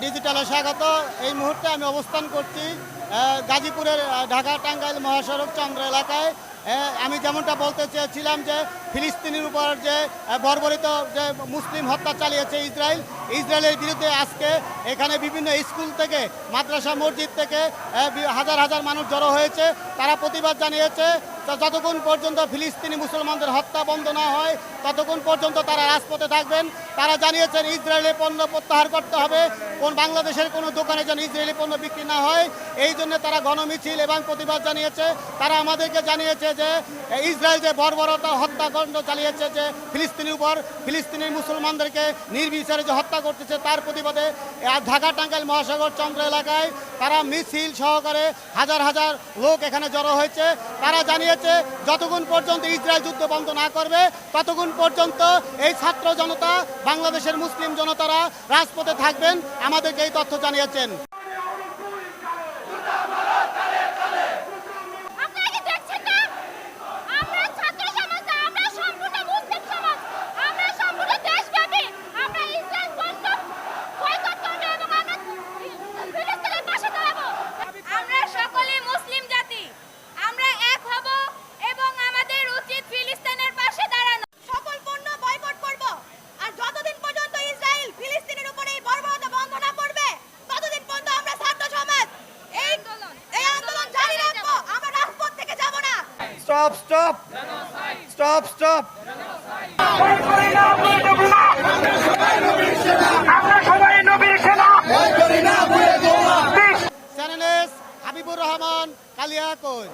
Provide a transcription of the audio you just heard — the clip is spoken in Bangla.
ডিজিটালে স্বাগত। এই মুহূর্তে আমি অবস্থান করছি গাজীপুরের ঢাকা টাঙ্গাইল মহাসড়ক চন্দ্র এলাকায়। আমি যেমনটা বলতে চেয়েছিলাম যে ফিলিস্তিনের উপর যে বর্বরিত যে মুসলিম হত্যা চালিয়েছে ইসরায়েলের বিরুদ্ধে আজকে এখানে বিভিন্ন স্কুল থেকে মাদ্রাসা মসজিদ থেকে হাজার হাজার মানুষ জড়ো হয়েছে। তারা প্রতিবাদ জানিয়েছে যতক্ষণ পর্যন্ত ফিলিস্তিনি মুসলমানদের হত্যা বন্ধ না হয় ততক্ষণ পর্যন্ত তারা রাজপথে থাকবেন। তারা জানিয়েছেন ইসরায়েলের পণ্য প্রত্যাহার করতে হবে, বাংলাদেশের কোনো দোকানে যেন ইসরায়েলি পণ্য বিক্রি না হয়, এই জন্য তারা গণমিছিল এবং প্রতিবাদ জানিয়েছে। তারা আমাদেরকে জানিয়েছে যে ইসরায়েল যে বর্বরতা হত্যাকাণ্ড চালিয়েছে, যে ফিলিস্তিনি মুসলমানদেরকে নির্বিচারে যে হত্যা করতেছে, তার প্রতিবাদে ঢাকা টাঙ্গাইল মহাসাগর চন্দ্র এলাকায় তারা মিছিল সহকারে হাজার হাজার লোক এখানে জড়ো হয়েছে। তারা জানিয়েছে যতক্ষণ পর্যন্ত ইসরায়েল যুদ্ধ বন্ধ না করবে ততক্ষণ পর্যন্ত এই ছাত্র জনতা, বাংলাদেশের মুসলিম জনতারা রাজপথে থাকবেন। আমাদেরকে এই তথ্য জানিয়েছেন। Stop, stop! Stop, stop! Channel Habibur Rahman, Kaliakair.